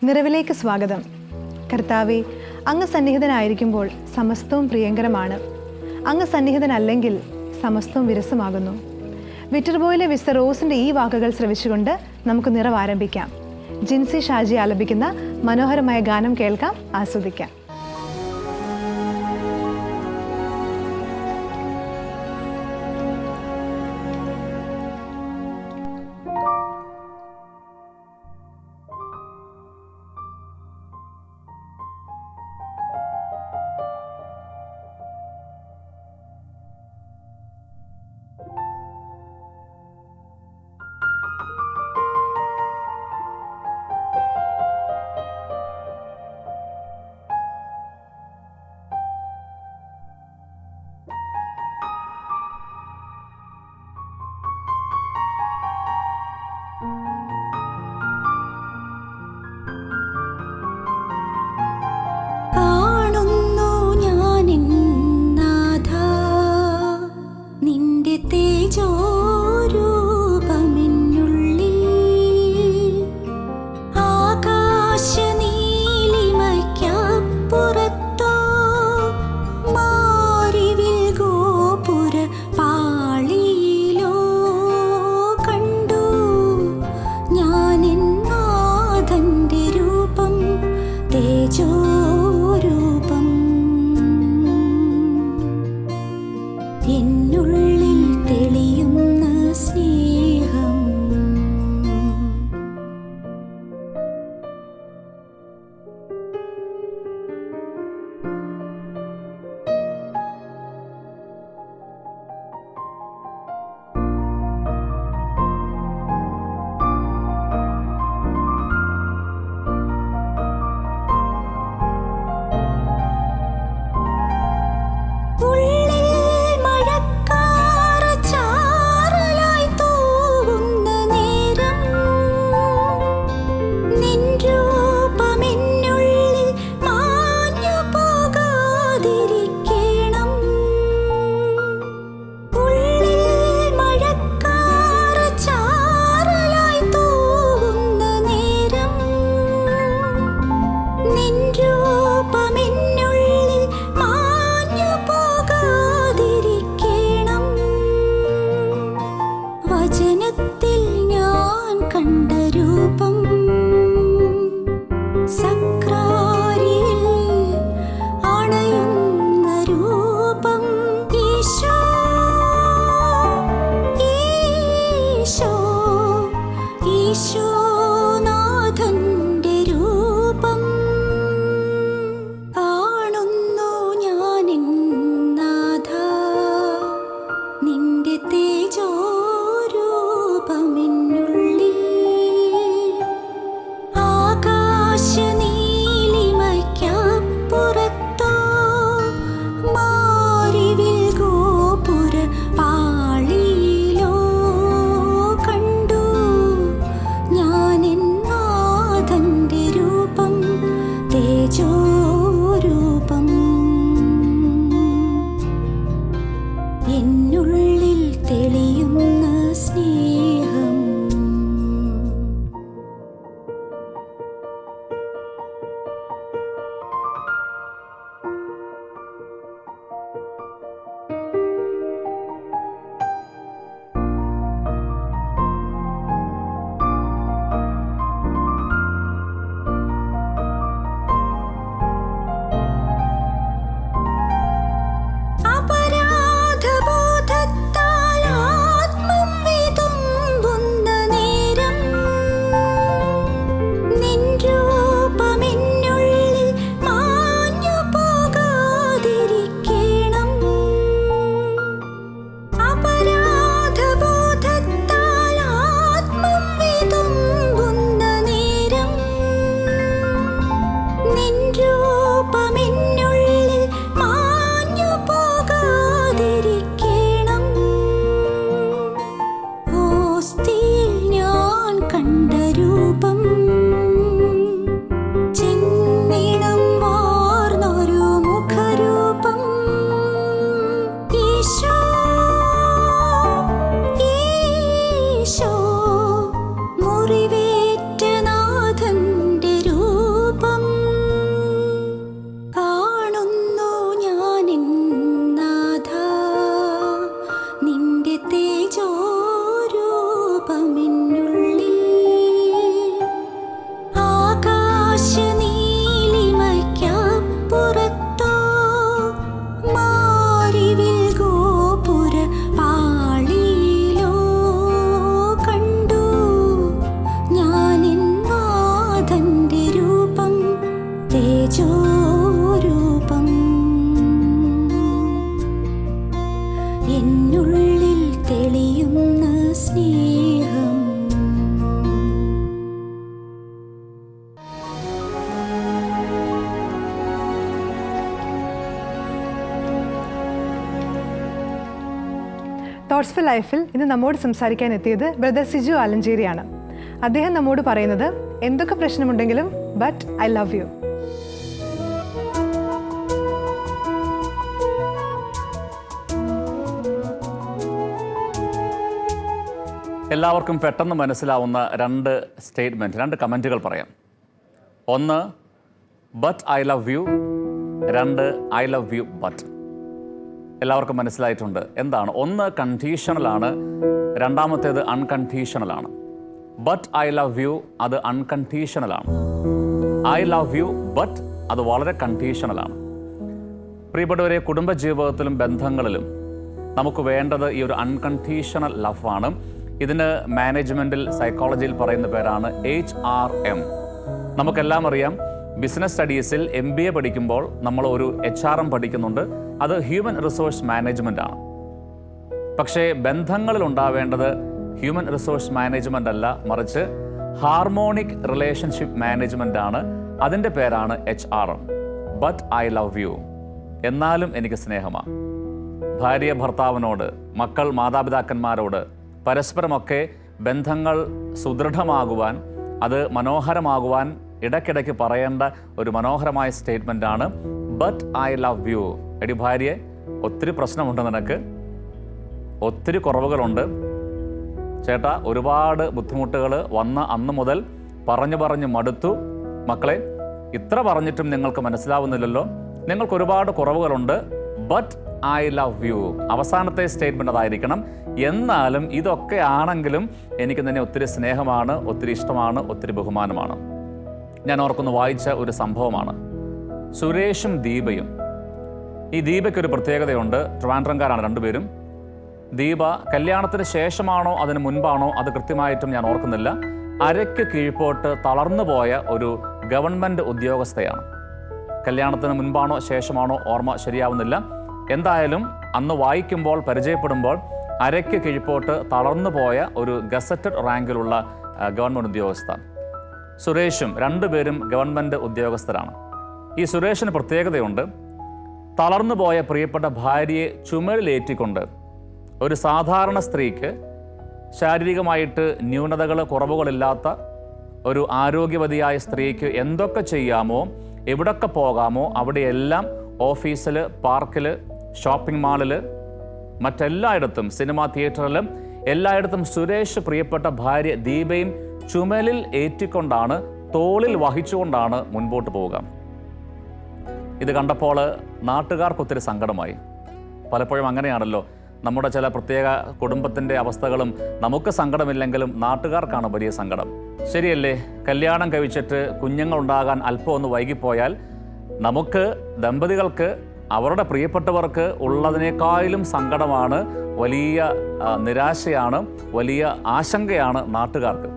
നിറവിലേക്ക് സ്വാഗതം. കർത്താവേ, അങ്ങ് സന്നിഹിതനായിരിക്കുമ്പോൾ സമസ്തവും പ്രിയങ്കരമാണ്. അങ്ങ് സന്നിഹിതനല്ലെങ്കിൽ സമസ്തവും വിരസമാകുന്നു. വിറ്റർബോയിലെ മിസ്റ്റർ റോസിൻ്റെ ഈ വാക്കുകൾ ശ്രവിച്ചുകൊണ്ട് നമുക്ക് നിറവ് ആരംഭിക്കാം. ജിൻസി ഷാജി ആലപിക്കുന്ന മനോഹരമായ ഗാനം കേൾക്കാം, ആസ്വദിക്കാം. മുറിവേറ്റ നാഥന്റെ രൂപം തോട്ട്സ് ഫോർ ലൈഫിൽ ഇന്ന് നമ്മോട് സംസാരിക്കാൻ എത്തിയത് ബ്രദർ സിജു ആലഞ്ചേരിയാണ്. അദ്ദേഹം നമ്മോട് പറയുന്നത് എന്തൊക്കെ പ്രശ്നമുണ്ടെങ്കിലും ബട്ട് ഐ ലവ് യു. എല്ലാവർക്കും പെട്ടെന്ന് മനസ്സിലാവുന്ന രണ്ട് കമൻറ്റുകൾ പറയാം. ഒന്ന്, ബട്ട് ഐ ലവ് യു. രണ്ട്, ഐ ലവ് യു ബട്ട്. എല്ലാവർക്കും മനസ്സിലായിട്ടുണ്ട്. എന്താണ്? ഒന്ന് കണ്ടീഷണലാണ്, രണ്ടാമത്തേത് അൺകണ്ടീഷണലാണ്. ബട്ട് ഐ ലവ് യു അത് അൺകണ്ടീഷണലാണ്. ഐ ലവ് യു ബട്ട് അത് വളരെ കണ്ടീഷണലാണ്. പ്രിയപ്പെട്ടവരെ, കുടുംബജീവിതത്തിലും ബന്ധങ്ങളിലും നമുക്ക് വേണ്ടത് ഈ ഒരു അൺകണ്ടീഷണൽ ലവാണ്. ഇതിന് മാനേജ്മെൻറ്റിൽ സൈക്കോളജിയിൽ പറയുന്ന പേരാണ് HRM. നമുക്കെല്ലാം അറിയാം, ബിസിനസ് സ്റ്റഡീസിൽ MBA പഠിക്കുമ്പോൾ നമ്മൾ ഒരു HRM പഠിക്കുന്നുണ്ട്. അത് ഹ്യൂമൻ റിസോഴ്സ് മാനേജ്മെൻ്റ് ആണ്. പക്ഷേ ബന്ധങ്ങളിൽ ഉണ്ടാവേണ്ടത് ഹ്യൂമൻ റിസോഴ്സ് മാനേജ്മെൻ്റ് അല്ല, മറിച്ച് ഹാർമോണിക് റിലേഷൻഷിപ്പ് മാനേജ്മെൻ്റ് ആണ്. അതിൻ്റെ പേരാണ് HRM. But I love U, എന്നാലും എനിക്ക് സ്നേഹമാണ്. ഭാര്യ ഭർത്താവിനോട്, മക്കൾ മാതാപിതാക്കന്മാരോട് പരസ്പരമൊക്കെ ബന്ധങ്ങൾ സുദൃഢമാകുവാൻ, അത് മനോഹരമാകുവാൻ ഇടയ്ക്കിടയ്ക്ക് പറയേണ്ട ഒരു മനോഹരമായ സ്റ്റേറ്റ്മെൻ്റാണ് ബട്ട് ഐ ലവ് യു. എടി ഭാര്യയെ, ഒത്തിരി പ്രശ്നമുണ്ട്, നിനക്ക് ഒത്തിരി കുറവുകളുണ്ട്. ചേട്ടാ, ഒരുപാട് ബുദ്ധിമുട്ടുകൾ വന്ന അന്ന് മുതൽ പറഞ്ഞു മടുത്തു. മക്കളെ, ഇത്ര പറഞ്ഞിട്ടും നിങ്ങൾക്ക് മനസ്സിലാവുന്നില്ലല്ലോ, നിങ്ങൾക്ക് ഒരുപാട് കുറവുകളുണ്ട്. But I love you. അവസാനത്തെ സ്റ്റേറ്റ്മെൻ്റ് അതായിരിക്കണം. എന്നാലും ഇതൊക്കെ ആണെങ്കിലും എനിക്ക് നിന്നെ ഒത്തിരി സ്നേഹമാണ്, ഒത്തിരി ഇഷ്ടമാണ്, ഒത്തിരി ബഹുമാനമാണ്. ഞാൻ ഓർക്കുന്നു, വായിച്ച ഒരു സംഭവമാണ്. സുരേഷും ദീപയും. ഈ ദീപയ്ക്കൊരു പ്രത്യേകതയുണ്ട്. ട്രിവാൻഡ്രംകാരാണ് രണ്ടുപേരും. ദീപ കല്യാണത്തിന് ശേഷമാണോ അതിന് മുൻപാണോ അത് കൃത്യമായിട്ടും ഞാൻ ഓർക്കുന്നില്ല, അരയ്ക്ക് കീഴ്പോട്ട് തളർന്നു പോയ ഒരു ഗവൺമെൻറ് ഉദ്യോഗസ്ഥയാണ്. കല്യാണത്തിന് മുൻപാണോ ശേഷമാണോ ഓർമ്മ ശരിയാവുന്നില്ല. എന്തായാലും അന്ന് വായിക്കുമ്പോൾ, പരിചയപ്പെടുമ്പോൾ അരയ്ക്ക് കീഴ്പോട്ട് തളർന്നു പോയ ഒരു ഗസറ്റഡ് റാങ്കിലുള്ള ഗവൺമെൻറ് ഉദ്യോഗസ്ഥ. സുരേഷും, രണ്ടുപേരും ഗവൺമെൻറ് ഉദ്യോഗസ്ഥരാണ്. ഈ സുരേഷിന് പ്രത്യേകതയുണ്ട്. തളർന്നു പോയ പ്രിയപ്പെട്ട ഭാര്യയെ ചുമലിലേറ്റിക്കൊണ്ട് ഒരു സാധാരണ സ്ത്രീക്ക്, ശാരീരികമായിട്ട് ന്യൂനതകൾ കുറവുകളില്ലാത്ത ഒരു ആരോഗ്യവതിയായ സ്ത്രീക്ക് എന്തൊക്കെ ചെയ്യാമോ, എവിടൊക്കെ പോകാമോ അവിടെയെല്ലാം, ഓഫീസിൽ, പാർക്കിൽ, ഷോപ്പിംഗ് മാളിൽ, മറ്റെല്ലായിടത്തും, സിനിമാ തിയേറ്ററിലും എല്ലായിടത്തും സുരേഷ് പ്രിയപ്പെട്ട ഭാര്യ ദീപയും ചുമലിൽ ഏറ്റിക്കൊണ്ടാണ്, തോളിൽ വഹിച്ചുകൊണ്ടാണ് മുൻപോട്ട് പോവുക. ഇത് കണ്ടപ്പോൾ നാട്ടുകാർക്ക് ഒത്തിരി സങ്കടമായി. പലപ്പോഴും അങ്ങനെയാണല്ലോ, നമ്മുടെ ചില പ്രത്യേക കുടുംബത്തിൻ്റെ അവസ്ഥകളും നമുക്ക് സങ്കടമില്ലെങ്കിലും നാട്ടുകാർക്കാണ് വലിയ സങ്കടം. ശരിയല്ലേ? കല്യാണം കഴിച്ചിട്ട് കുഞ്ഞുങ്ങളുണ്ടാകാൻ അല്പം ഒന്ന് വൈകിപ്പോയാൽ നമുക്ക്, ദമ്പതികൾക്ക്, അവരുടെ പ്രിയപ്പെട്ടവർക്ക് ഉള്ളതിനേക്കാളും സങ്കടമാണ്, വലിയ നിരാശയാണ്, വലിയ ആശങ്കയാണ് നാട്ടുകാർക്ക്.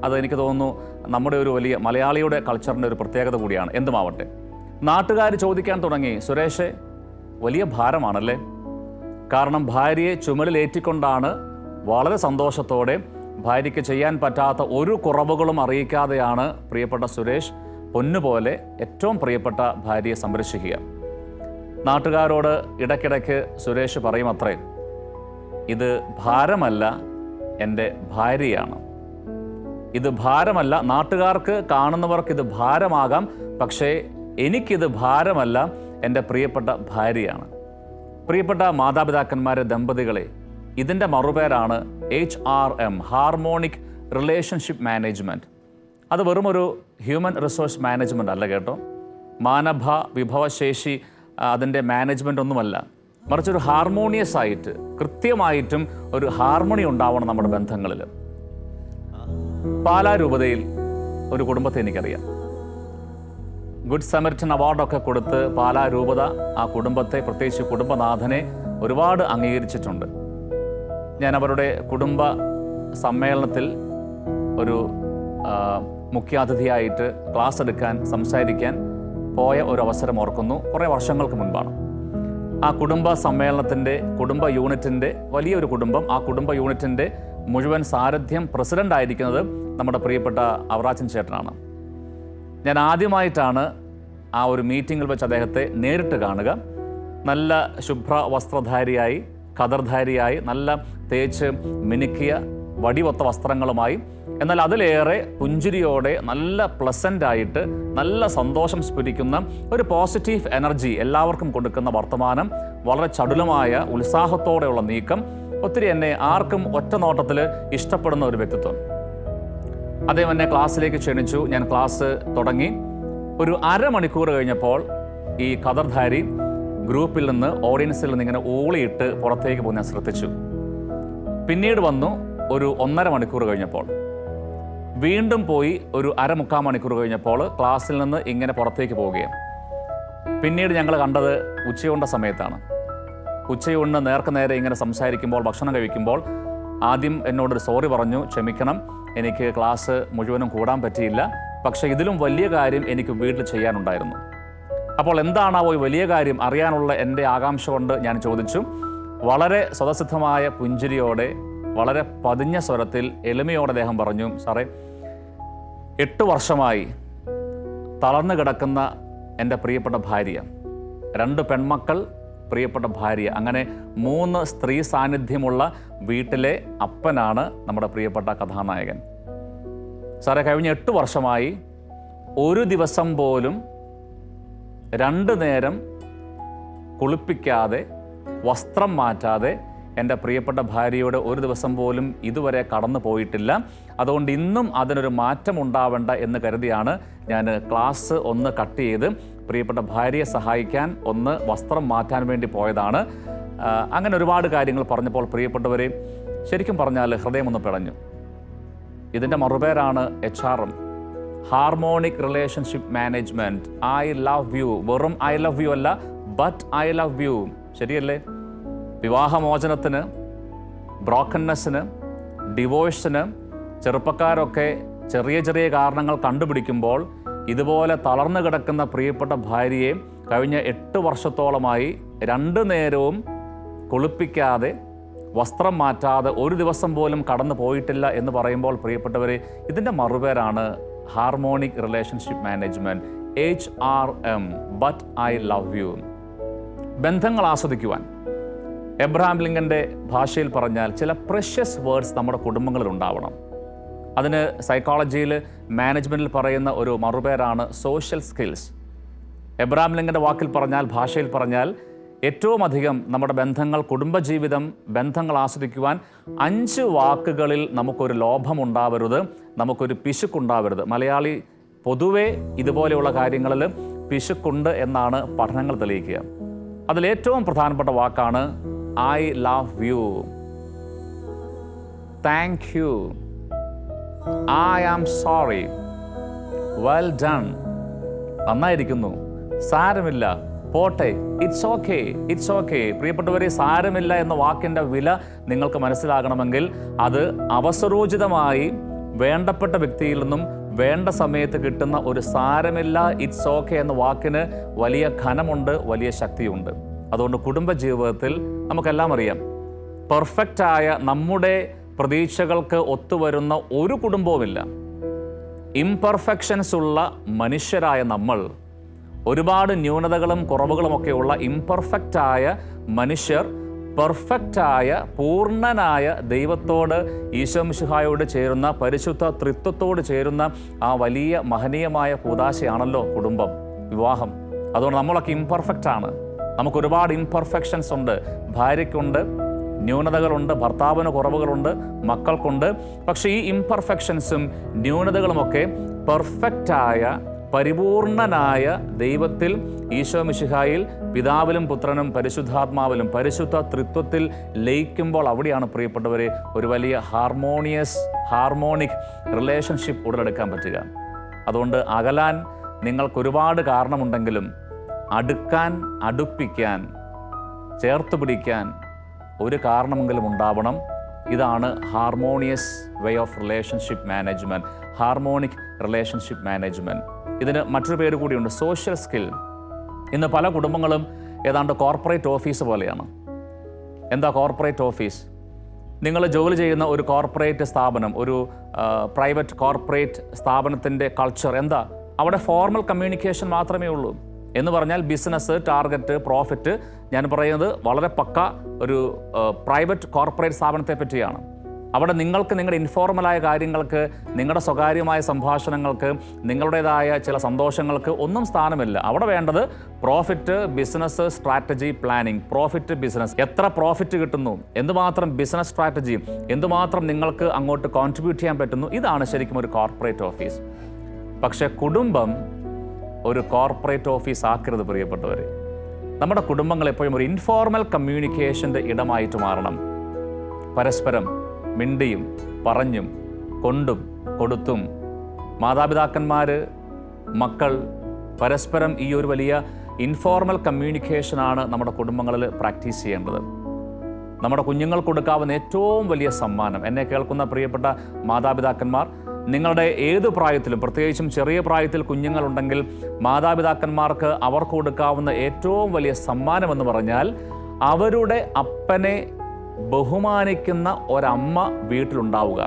അത് എനിക്ക് തോന്നുന്നു നമ്മുടെ ഒരു വലിയ മലയാളിയുടെ കൾച്ചറിൻ്റെ ഒരു പ്രത്യേകത കൂടിയാണ്. എന്തുമാവട്ടെ, നാട്ടുകാർ ചോദിക്കാൻ തുടങ്ങി, സുരേഷ്, വലിയ ഭാരമാണല്ലേ? കാരണം ഭാര്യയെ ചുമലിലേറ്റിക്കൊണ്ടാണ് വളരെ സന്തോഷത്തോടെ, ഭാര്യയ്ക്ക് ചെയ്യാൻ പറ്റാത്ത ഒരു കുറവുകളും അറിയിക്കാതെയാണ് പ്രിയപ്പെട്ട സുരേഷ് പൊന്നുപോലെ ഏറ്റവും പ്രിയപ്പെട്ട ഭാര്യയെ സംരക്ഷിക്കുക. നാട്ടുകാരോട് ഇടയ്ക്കിടയ്ക്ക് സുരേഷ് പറയും അത്രേ, ഇത് ഭാരമല്ല, എൻ്റെ ഭാര്യയാണ്. ഇത് ഭാരമല്ല, നാട്ടുകാർക്ക്, കാണുന്നവർക്ക് ഇത് ഭാരമാകാം, പക്ഷേ എനിക്കിത് ഭാരമല്ല, എൻ്റെ പ്രിയപ്പെട്ട ഭാര്യയാണ്. പ്രിയപ്പെട്ട മാതാപിതാക്കന്മാരെ, ദമ്പതികളെ, ഇതിൻ്റെ മറുപേരാണ് HRM, ഹാർമോണിക് റിലേഷൻഷിപ്പ് മാനേജ്മെൻറ്റ്. അത് വെറുമൊരു ഹ്യൂമൻ റിസോഴ്സ് മാനേജ്മെൻ്റ് അല്ല കേട്ടോ. മാനവ വിഭവശേഷി അതിൻ്റെ മാനേജ്മെൻ്റ് ഒന്നുമല്ല, മറിച്ചൊരു ഹാർമോണിയസ് ആയിട്ട്, കൃത്യമായിട്ടും ഒരു ഹാർമണി ഉണ്ടാവണം നമ്മുടെ ബന്ധങ്ങളിൽ. പാലാ രൂപതയിൽ ഒരു കുടുംബത്തെ എനിക്കറിയാം. ഗുഡ് സമരിറ്റൻ അവാർഡൊക്കെ കൊടുത്ത് പാലാ രൂപത ആ കുടുംബത്തെ, പ്രത്യേകിച്ച് കുടുംബനാഥനെ, ഒരുപാട് അംഗീകരിച്ചിട്ടുണ്ട്. ഞാൻ അവരുടെ കുടുംബ സമ്മേളനത്തിൽ ഒരു മുഖ്യാതിഥിയായിട്ട് ക്ലാസ് എടുക്കാൻ, സംസാരിക്കാൻ പോയ ഒരു അവസരം ഓർക്കുന്നു. കുറേ വർഷങ്ങൾക്ക് മുൻപാണ്. ആ കുടുംബ സമ്മേളനത്തിൻ്റെ, കുടുംബ യൂണിറ്റിൻ്റെ, വലിയൊരു കുടുംബം, ആ കുടുംബ യൂണിറ്റിൻ്റെ മുഴുവൻ സാരഥ്യം, പ്രസിഡൻ്റ് ആയിരിക്കുന്നത് നമ്മുടെ പ്രിയപ്പെട്ട അവറാച്ചൻ ചേട്ടനാണ്. ഞാൻ ആദ്യമായിട്ടാണ് ആ ഒരു മീറ്റിങ്ങിൽ വെച്ച് അദ്ദേഹത്തെ നേരിട്ട് കാണുക. നല്ല ശുഭ്ര വസ്ത്രധാരിയായി, ഖദർധാരിയായി, നല്ല തേച്ച് മിനുക്കിയ വടിവൊത്ത വസ്ത്രങ്ങളുമായി, എന്നാൽ അതിലേറെ പുഞ്ചിരിയോടെ നല്ല പ്ലസൻ്റായിട്ട് നല്ല സന്തോഷം സ്ഫുരിക്കുന്ന ഒരു പോസിറ്റീവ് എനർജി എല്ലാവർക്കും കൊടുക്കുന്ന വർത്തമാനം, വളരെ ചടുലമായ ഉത്സാഹത്തോടെയുള്ള നീക്കം, ഒത്തിരി എന്നെ ആർക്കും ഒറ്റ നോട്ടത്തിൽ ഇഷ്ടപ്പെടുന്ന ഒരു വ്യക്തിത്വം. അദ്ദേഹം എന്നെ ക്ലാസ്സിലേക്ക് ക്ഷണിച്ചു. ഞാൻ ക്ലാസ് തുടങ്ങി. ഒരു അരമണിക്കൂർ കഴിഞ്ഞപ്പോൾ ഈ ഖദർധാരി ഗ്രൂപ്പിൽ നിന്ന്, ഓഡിയൻസിൽ നിന്ന് ഇങ്ങനെ ഊളിയിട്ട് പുറത്തേക്ക് പോകുന്ന ഞാൻ ശ്രദ്ധിച്ചു. പിന്നീട് വന്നു ഒരു 1.5 മണിക്കൂർ കഴിഞ്ഞപ്പോൾ, വീണ്ടും പോയി ഒരു 3/4 മണിക്കൂർ കഴിഞ്ഞപ്പോൾ ക്ലാസ്സിൽ നിന്ന് ഇങ്ങനെ പുറത്തേക്ക് പോവുകയാണ്. പിന്നീട് ഞങ്ങൾ കണ്ടത് ഉച്ചയൂണിൻ്റെ സമയത്താണ്. ഉച്ചയൂണിന് നേരെ ഇങ്ങനെ സംസാരിക്കുമ്പോൾ, ഭക്ഷണം കഴിക്കുമ്പോൾ ആദ്യം എന്നോടൊരു സോറി പറഞ്ഞു, ക്ഷമിക്കണം, എനിക്ക് ക്ലാസ് മുഴുവനും കൂടാൻ പറ്റിയില്ല, പക്ഷേ ഇതിലും വലിയ കാര്യം എനിക്ക് വീട്ടിൽ ചെയ്യാനുണ്ടായിരുന്നു. അപ്പോൾ എന്താണാവോ ഈ വലിയ കാര്യം അറിയാനുള്ള എൻ്റെ ആകാംക്ഷ കൊണ്ട് ഞാൻ ചോദിച്ചു. വളരെ സ്വതസിദ്ധമായ പുഞ്ചിരിയോടെ, വളരെ പതിഞ്ഞ സ്വരത്തിൽ, എളിമയോടെ അദ്ദേഹം പറഞ്ഞു, സാറേ, 8 വർഷമായി തളർന്നു കിടക്കുന്ന എൻ്റെ പ്രിയപ്പെട്ട ഭാര്യ, 2 പെൺമക്കൾ, പ്രിയപ്പെട്ട ഭാര്യ, അങ്ങനെ 3 സ്ത്രീ സാന്നിധ്യമുള്ള വീട്ടിലെ അപ്പനാണ് നമ്മുടെ പ്രിയപ്പെട്ട കഥാനായകൻ. സാറേ, കഴിഞ്ഞ 8 വർഷമായി ഒരു ദിവസം പോലും 2 നേരം കുളിപ്പിക്കാതെ, വസ്ത്രം മാറ്റാതെ എൻ്റെ പ്രിയപ്പെട്ട ഭാര്യയുടെ ഒരു ദിവസം പോലും ഇതുവരെ കടന്നു പോയിട്ടില്ല. അതുകൊണ്ട് ഇന്നും അതിനൊരു മാറ്റം ഉണ്ടാവേണ്ട എന്ന് കരുതിയാണ് ഞാൻ ക്ലാസ് ഒന്ന് കട്ട് ചെയ്ത് പ്രിയപ്പെട്ട ഭാര്യയെ സഹായിക്കാൻ, ഒന്ന് വസ്ത്രം മാറ്റാൻ വേണ്ടി പോയതാണ്. അങ്ങനെ ഒരുപാട് കാര്യങ്ങൾ പറഞ്ഞപ്പോൾ പ്രിയപ്പെട്ടവരെ, ശരിക്കും പറഞ്ഞാൽ ഹൃദയമൊന്ന് പിടഞ്ഞു. ഇതിൻ്റെ മറുപേരാണ് HRM, harmonic relationship management. I love U, വെറും ഐ ലവ് യു അല്ല, ബട്ട് ഐ ലവ് യു. ശരിയല്ലേ? വിവാഹമോചനത്തിന്, ബ്രോക്കൺനെസ്സിന്, ഡിവോഴ്സിന് ചെറുപ്പക്കാരൊക്കെ ചെറിയ ചെറിയ കാരണങ്ങൾ കണ്ടുപിടിക്കുമ്പോൾ ഇതുപോലെ തളർന്നു കിടക്കുന്ന പ്രിയപ്പെട്ട ഭാര്യയെ കഴിഞ്ഞ 8 വർഷത്തോളമായി 2 നേരവും കുളിപ്പിക്കാതെ, വസ്ത്രം മാറ്റാതെ ഒരു ദിവസം പോലും കടന്നു പോയിട്ടില്ല എന്ന് പറയുമ്പോൾ പ്രിയപ്പെട്ടവരെ, ഇതിൻ്റെ മറുപേരാണ് harmonic relationship management, HRM, but I love you. ബന്ധങ്ങൾ ആസ്വദിക്കുവാൻ എബ്രഹാം ലിങ്കൻ്റെ ഭാഷയിൽ പറഞ്ഞാൽ ചില പ്രഷ്യസ് വേർഡ്സ് നമ്മുടെ കുടുംബങ്ങളിൽ ഉണ്ടാവണം. അതിന് സൈക്കോളജിയിൽ, മാനേജ്മെൻറ്റിൽ പറയുന്ന ഒരു മറുപേരാണ് സോഷ്യൽ സ്കിൽസ്. എബ്രഹാം ലിങ്കൻ്റെ വാക്കിൽ പറഞ്ഞാൽ, ഭാഷയിൽ പറഞ്ഞാൽ, ഏറ്റവും അധികം നമ്മുടെ ബന്ധങ്ങൾ, കുടുംബജീവിതം, ബന്ധങ്ങൾ ആസ്വദിക്കുവാൻ 5 വാക്കുകളിൽ നമുക്കൊരു ലോഭമുണ്ടാവരുത്, നമുക്കൊരു പിശുക്കുണ്ടാവരുത്. മലയാളി പൊതുവെ ഇതുപോലെയുള്ള കാര്യങ്ങളിൽ പിശുക്കുണ്ട് എന്നാണ് പഠനങ്ങൾ തെളിയിക്കുക. അതിലേറ്റവും പ്രധാനപ്പെട്ട വാക്കാണ് I love you, thank you, I am sorry, well done, നന്നായിരിക്കുന്നു, സാരമില്ല, പോട്ടെ, ഇറ്റ്സ് ഓക്കെ, ഇറ്റ്സ് ഓക്കെ. പ്രിയപ്പെട്ടവരെ, സാരമില്ല എന്ന വാക്കിൻ്റെ വില നിങ്ങൾക്ക് മനസ്സിലാകണമെങ്കിൽ അത് അവസരോചിതമായി വേണ്ടപ്പെട്ട വ്യക്തിയിൽ നിന്നും വേണ്ട സമയത്ത് കിട്ടുന്ന ഒരു സാരമില്ല, ഇറ്റ്സ് ഓക്കെ എന്ന വാക്കിന് വലിയ ഘനമുണ്ട്, വലിയ ശക്തിയുണ്ട്. അതുകൊണ്ട് കുടുംബജീവിതത്തിൽ നമുക്കെല്ലാം അറിയാം, പെർഫെക്റ്റായ, നമ്മുടെ പ്രതീക്ഷകൾക്ക് ഒത്തുവരുന്ന ഒരു കുടുംബവുമില്ല. ഇംപെർഫെക്ഷൻസ് ഉള്ള മനുഷ്യരായ നമ്മൾ, ഒരുപാട് ന്യൂനതകളും കുറവുകളുമൊക്കെയുള്ള ഇംപെർഫെക്റ്റായ മനുഷ്യർ, പെർഫെക്റ്റായ, പൂർണ്ണനായ ദൈവത്തോട്, ഈശോ മിശിഹായോട് ചേരുന്ന, പരിശുദ്ധ ത്രിത്വത്തോട് ചേരുന്ന ആ വലിയ മഹനീയമായ കൂദാശയാണല്ലോ കുടുംബം, വിവാഹം. അതുകൊണ്ട് നമ്മളൊക്കെ ഇംപെർഫെക്റ്റ് ആണ്. നമുക്കൊരുപാട് ഇംപെർഫെക്ഷൻസ് ഉണ്ട്. ഭാര്യയ്ക്കുണ്ട്, ന്യൂനതകളുണ്ട്, ഭർത്താവിന് കുറവുകളുണ്ട്, മക്കൾക്കുണ്ട്. പക്ഷേ ഈ ഇംപെർഫെക്ഷൻസും ന്യൂനതകളുമൊക്കെ പെർഫെക്റ്റായ, പരിപൂർണനായ ദൈവത്തിൽ, ഈശോ മിശിഹായിൽ, പിതാവിലും പുത്രനും പരിശുദ്ധാത്മാവിലും, പരിശുദ്ധ ത്രിത്വത്തിൽ ലയിക്കുമ്പോൾ അവിടെയാണ് പ്രിയപ്പെട്ടവരെ ഒരു വലിയ ഹാർമോണിക് റിലേഷൻഷിപ്പ് ഉടലെടുക്കാൻ പറ്റുക. അതുകൊണ്ട് അകലാൻ നിങ്ങൾക്കൊരുപാട് കാരണമുണ്ടെങ്കിലും അടുക്കാൻ, അടുപ്പിക്കാൻ, ചേർത്ത് പിടിക്കാൻ ഒരു കാരണമെങ്കിലും ഉണ്ടാവണം. ഇതാണ് harmonious way of relationship management, harmonic relationship management. ഇതിന് മറ്റൊരു പേര് കൂടിയുണ്ട്, സോഷ്യൽ സ്കിൽ. ഇന്ന് പല കുടുംബങ്ങളും ഏതാണ്ട് കോർപ്പറേറ്റ് ഓഫീസ് പോലെയാണ്. എന്താ കോർപ്പറേറ്റ് ഓഫീസ്? നിങ്ങൾ ജോലി ചെയ്യുന്ന ഒരു കോർപ്പറേറ്റ് സ്ഥാപനം, ഒരു പ്രൈവറ്റ് കോർപ്പറേറ്റ് സ്ഥാപനത്തിൻ്റെ കൾച്ചർ എന്താ? അവിടെ ഫോർമൽ കമ്മ്യൂണിക്കേഷൻ മാത്രമേ ഉള്ളൂ. എന്ന് പറഞ്ഞാൽ ബിസിനസ്, ടാർഗറ്റ്, പ്രോഫിറ്റ്. ഞാൻ പറയുന്നത് വളരെ പക്ക ഒരു പ്രൈവറ്റ് കോർപ്പറേറ്റ് സ്ഥാപനത്തെ പറ്റിയാണ്. അവിടെ നിങ്ങൾക്ക് നിങ്ങളുടെ ഇൻഫോർമലായ കാര്യങ്ങൾക്ക്, നിങ്ങളുടെ സ്വകാര്യമായ സംഭാഷണങ്ങൾക്ക്, നിങ്ങളുടേതായ ചില സന്തോഷങ്ങൾക്ക് ഒന്നും സ്ഥാനമില്ല. അവിടെ വേണ്ടത് profit, business, strategy, planning. Profit, business, എത്ര പ്രോഫിറ്റ് കിട്ടുന്നു, എന്തുമാത്രം ബിസിനസ് സ്ട്രാറ്റജി, എന്തുമാത്രം നിങ്ങൾക്ക് അങ്ങോട്ട് കോൺട്രിബ്യൂട്ട് ചെയ്യാൻ പറ്റുന്നു, ഇതാണ് ശരിക്കും ഒരു കോർപ്പറേറ്റ് ഓഫീസ്. പക്ഷേ കുടുംബം ഒരു കോർപ്പറേറ്റ് ഓഫീസ് ആക്കരുത് പ്രിയപ്പെട്ടവർ. നമ്മുടെ കുടുംബങ്ങൾ എപ്പോഴും ഒരു ഇൻഫോർമൽ കമ്മ്യൂണിക്കേഷൻ്റെ ഇടമായിട്ട് മാറണം. പരസ്പരം മിണ്ടിയും പറഞ്ഞും കൊണ്ടും കൊടുത്തും മാതാപിതാക്കന്മാർ, മക്കൾ പരസ്പരം ഈ ഒരു വലിയ ഇൻഫോർമൽ കമ്മ്യൂണിക്കേഷനാണ് നമ്മുടെ കുടുംബങ്ങളിൽ പ്രാക്ടീസ് ചെയ്യേണ്ടത്. നമ്മുടെ കുഞ്ഞുങ്ങൾക്ക് കൊടുക്കാവുന്ന ഏറ്റവും വലിയ സമ്മാനം, എന്നെ കേൾക്കുന്ന പ്രിയപ്പെട്ട മാതാപിതാക്കന്മാർ, നിങ്ങളുടെ ഏത് പ്രായത്തിലും, പ്രത്യേകിച്ചും ചെറിയ പ്രായത്തിൽ കുഞ്ഞുങ്ങളുണ്ടെങ്കിൽ മാതാപിതാക്കന്മാർക്ക് അവർക്ക് കൊടുക്കാവുന്ന ഏറ്റവും വലിയ സമ്മാനമെന്ന് പറഞ്ഞാൽ അവരുടെ അപ്പനെ ബഹുമാനിക്കുന്ന ഒരമ്മ വീട്ടിലുണ്ടാവുക.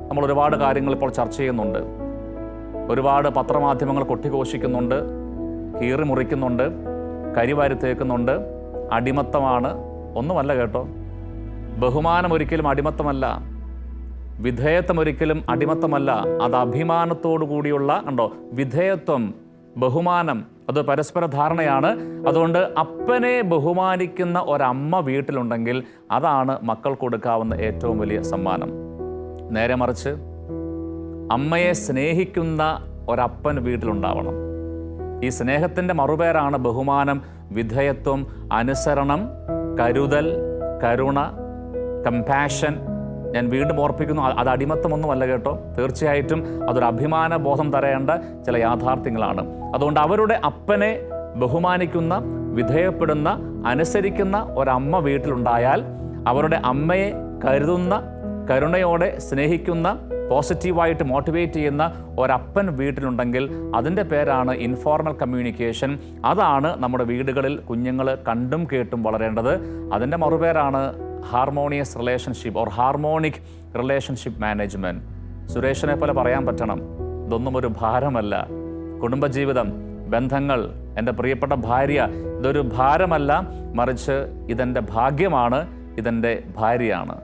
നമ്മൾ ഒരുപാട് കാര്യങ്ങൾ ഇപ്പോൾ ചർച്ച ചെയ്യുന്നുണ്ട്, ഒരുപാട് പത്രമാധ്യമങ്ങൾ കൊട്ടിഘോഷിക്കുന്നുണ്ട്, കീറി മുറിക്കുന്നുണ്ട്, കരിവാരി തേക്കുന്നുണ്ട്. അടിമത്തമാണ്. ഒന്നുമല്ല കേട്ടോ. ബഹുമാനം ഒരിക്കലും അടിമത്തമല്ല, വിധേയത്വം ഒരിക്കലും അടിമത്തമല്ല. അത് അഭിമാനത്തോടു കൂടിയുള്ള കണ്ടോ വിധേയത്വം, ബഹുമാനം, അത് പരസ്പര ധാരണയാണ്. അതുകൊണ്ട് അപ്പനെ ബഹുമാനിക്കുന്ന ഒരമ്മ വീട്ടിലുണ്ടെങ്കിൽ അതാണ് മക്കൾക്ക് കൊടുക്കാവുന്ന ഏറ്റവും വലിയ സമ്മാനം. നേരെ മറിച്ച് അമ്മയെ സ്നേഹിക്കുന്ന ഒരപ്പൻ വീട്ടിലുണ്ടാവണം. ഈ സ്നേഹത്തിൻ്റെ മറുപേരാണ് ബഹുമാനം, വിധേയത്വം, അനുസരണം, കരുതൽ, കരുണ, കമ്പാഷൻ. ഞാൻ വീണ്ടും ഓർപ്പിക്കുന്നു, അത് അടിമത്തമൊന്നുമല്ല കേട്ടോ. തീർച്ചയായിട്ടും അതൊരു അഭിമാന ബോധം തരേണ്ട ചില യാഥാർത്ഥ്യങ്ങളാണ്. അതുകൊണ്ട് അവരുടെ അപ്പനെ ബഹുമാനിക്കുന്ന, വിധേയപ്പെടുന്ന, അനുസരിക്കുന്ന ഒരമ്മ വീട്ടിലുണ്ടായാൽ, അവരുടെ അമ്മയെ കരുതുന്ന, കരുണയോടെ സ്നേഹിക്കുന്ന, പോസിറ്റീവായിട്ട് മോട്ടിവേറ്റ് ചെയ്യുന്ന ഒരപ്പൻ വീട്ടിലുണ്ടെങ്കിൽ അതിൻ്റെ പേരാണ് ഇൻഫോർമൽ കമ്മ്യൂണിക്കേഷൻ. അതാണ് നമ്മുടെ വീടുകളിൽ കുഞ്ഞുങ്ങൾ കണ്ടും കേട്ടും വളരേണ്ടത്. അതിൻ്റെ മറുപേരാണ് harmonious relationship or harmonic relationship management. സുരേഷിനെ പോലെ പറയാൻ പറ്റണം, ഇതൊന്നും ഒരു ഭാരമല്ല. കുടുംബജീവിതം, ബന്ധങ്ങൾ, എൻ്റെ പ്രിയപ്പെട്ട ഭാര്യ, ഇതൊരു ഭാരമല്ല, മറിച്ച് ഇതെൻ്റെ ഭാഗ്യമാണ്, ഇതെൻ്റെ ഭാര്യയാണ്.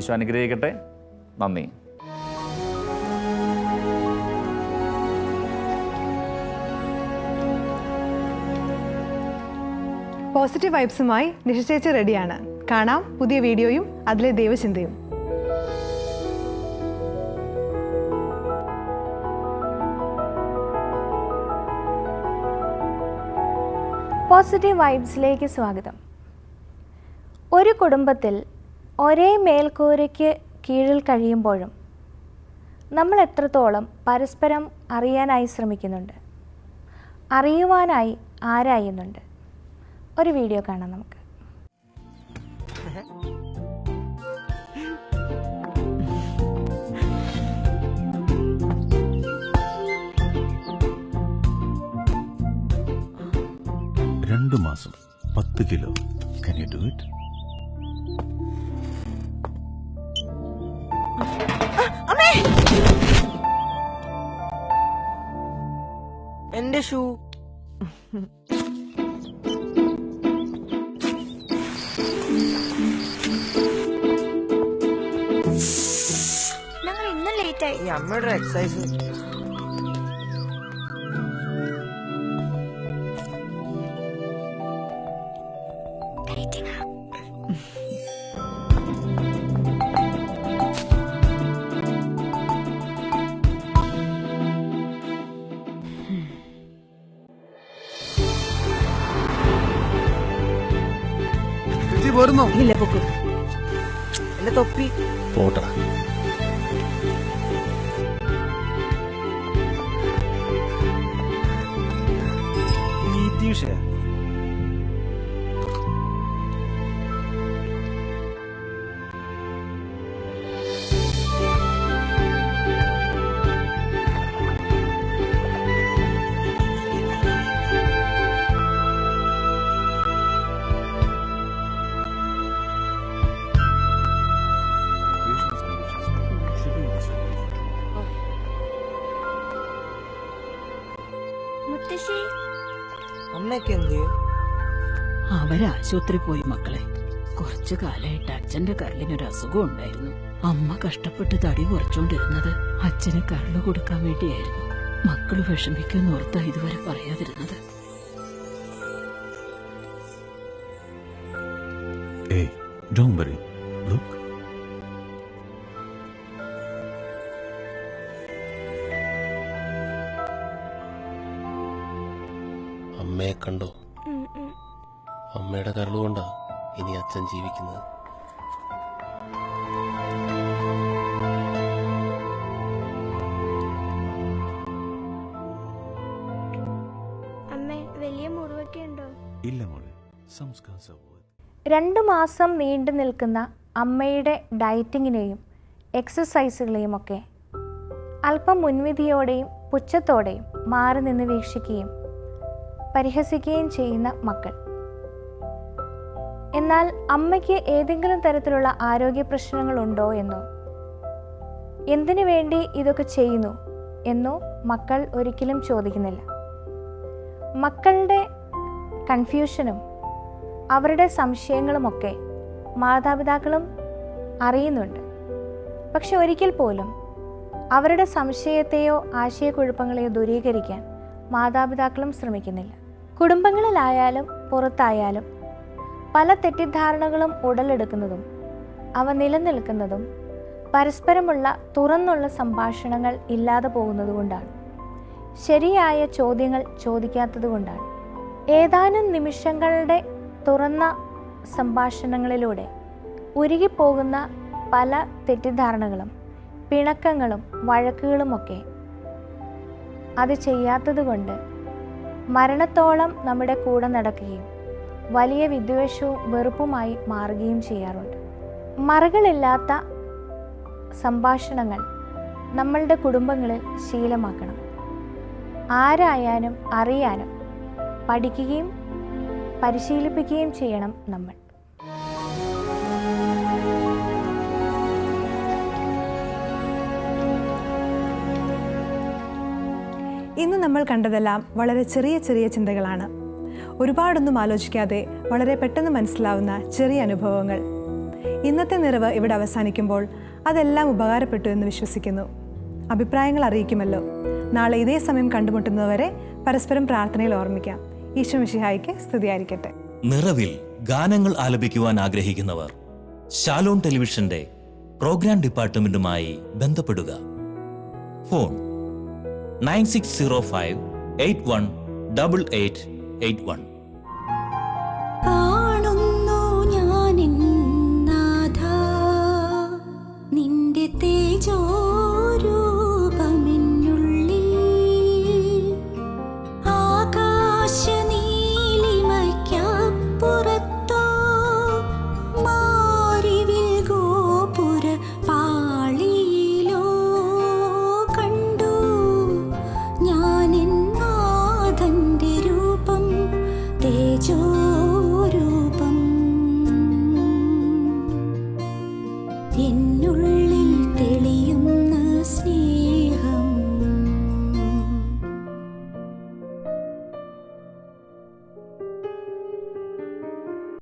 ഈശോ അനുഗ്രഹിക്കട്ടെ. നന്ദി. പോസിറ്റീവ് വൈബ്സുമായി നിഷ ചേച്ചി റെഡിയാണ്. കാണാം പുതിയ വീഡിയോയും അതിലെ ദൈവചിന്തയും. പോസിറ്റീവ് വൈബ്സിലേക്ക് സ്വാഗതം. ഒരു കുടുംബത്തിൽ ഒരേ മേൽക്കൂരയ്ക്ക് കീഴിൽ കഴിയുമ്പോഴും നമ്മൾ എത്രത്തോളം പരസ്പരം അറിയാനായി ശ്രമിക്കുന്നുണ്ട്, അറിയുവാനായി ആരായുന്നുണ്ട്? ഒരു വീഡിയോ കാണാം നമുക്ക്. രണ്ട് മാസം 10 kilo. Can you do it? എന്റെ ഷൂ. ഞങ്ങൾ ഇന്നും ലേറ്റായി. ഈ അമ്മയുടെ എക്സസൈസ്. ഇല്ല പൊക്കു. എന്റെ തൊപ്പി പോട്ട. നീതീഷ് മുത്തശ്ശി അമ്മയൊക്കെ എന്ത് ചെയ്യും? അവരാശുപത്രി പോയി മക്കളെ. കുറച്ചു കാലമായിട്ട് അച്ഛന്റെ കരളിനൊരു അസുഖം ഉണ്ടായിരുന്നു. അമ്മ കഷ്ടപ്പെട്ട് തടി കുറച്ചോണ്ടിരുന്നത് അച്ഛന് കരള് കൊടുക്കാൻ വേണ്ടിയായിരുന്നു. മക്കള് വിഷമിക്കുന്ന ഓർത്താ ഇതുവരെ പറയാതിരുന്നത്. ഏയ് ഡോണ്ട് വറി, ലുക്ക്. അമ്മയെ കണ്ടോ? അമ്മയുടെ കരളുകൊണ്ടാ ഇനി അച്ഛൻ ജീവിക്കുന്നത്. അമ്മേ, വലിയ മുറിവൊക്കെ ഉണ്ടോ? ഇല്ല മോളെ, സംസ്കാരം 2 മാസം നീണ്ടു നിൽക്കുന്ന അമ്മയുടെ ഡയറ്റിങ്ങിനെയും എക്സസൈസുകളെയും ഒക്കെ അല്പം മുൻവിധിയോടെയും പുച്ഛത്തോടെയും മാറി നിന്ന് വീക്ഷിക്കുകയും പരിഹസിക്കുകയും ചെയ്യുന്ന മക്കൾ. എന്നാൽ അമ്മയ്ക്ക് ഏതെങ്കിലും തരത്തിലുള്ള ആരോഗ്യ പ്രശ്നങ്ങളുണ്ടോ എന്നോ എന്തിനു വേണ്ടി ഇതൊക്കെ ചെയ്യുന്നു എന്നോ മക്കൾ ഒരിക്കലും ചോദിക്കുന്നില്ല. മക്കളുടെ കൺഫ്യൂഷനും അവരുടെ സംശയങ്ങളുമൊക്കെ മാതാപിതാക്കളും അറിയുന്നുണ്ട്. പക്ഷെ ഒരിക്കൽ പോലും അവരുടെ സംശയത്തെയോ ആശയക്കുഴപ്പങ്ങളെയോ ദൂരീകരിക്കാൻ മാതാപിതാക്കളും ശ്രമിക്കുന്നില്ല. കുടുംബങ്ങളിലായാലും പുറത്തായാലും പല തെറ്റിദ്ധാരണകളും ഉടലെടുക്കുന്നതും അവ നിലനിൽക്കുന്നതും പരസ്പരമുള്ള തുറന്നുള്ള സംഭാഷണങ്ങൾ ഇല്ലാതെ പോകുന്നതുകൊണ്ടാണ്. ശരിയായ ചോദ്യങ്ങൾ ചോദിക്കാത്തതുകൊണ്ടാണ്. ഏതാനും നിമിഷങ്ങളുടെ തുറന്ന സംഭാഷണങ്ങളിലൂടെ ഉരുകിപ്പോകുന്ന പല തെറ്റിദ്ധാരണകളും പിണക്കങ്ങളും വഴക്കുകളുമൊക്കെ അത് ചെയ്യാത്തതുകൊണ്ട് മരണത്തോളം നമ്മുടെ കൂടെ നടക്കുകയും വലിയ വിദ്വേഷവും വെറുപ്പുമായി മാറുകയും ചെയ്യാറുണ്ട്. മറകളില്ലാത്ത സംഭാഷണങ്ങൾ നമ്മളുടെ കുടുംബങ്ങളിൽ ശീലമാക്കണം. ആരായാലും അറിയാനും പഠിക്കുകയും പരിശീലിപ്പിക്കുകയും ചെയ്യണം നമ്മൾ. ഇന്ന് നമ്മൾ കണ്ടതെല്ലാം വളരെ ചെറിയ ചെറിയ ചിന്തകളാണ്. ഒരുപാടൊന്നും ആലോചിക്കാതെ വളരെ പെട്ടെന്ന് മനസ്സിലാവുന്ന ചെറിയ അനുഭവങ്ങൾ. ഇന്നത്തെ നിറവ് ഇവിടെ അവസാനിക്കുമ്പോൾ അതെല്ലാം ഉപകാരപ്പെട്ടു എന്ന് വിശ്വസിക്കുന്നു. അഭിപ്രായങ്ങൾ അറിയിക്കുമല്ലോ. നാളെ ഇതേ സമയം കണ്ടുമുട്ടുന്നതുവരെ പരസ്പരം പ്രാർത്ഥനയിൽ ഓർമ്മിക്കാം. ഈശോ മിശിഹായ്ക്ക് സ്തുതിയായിരിക്കട്ടെ. നിറവിൽ ഗാനങ്ങൾ ആലപിക്കുവാൻ ആഗ്രഹിക്കുന്നവർ ഷാലോൺ ടെലിവിഷന്റെ പ്രോഗ്രാം ഡിപ്പാർട്ട്മെന്റുമായി ബന്ധപ്പെടുക. ഫോൺ 9605 818881.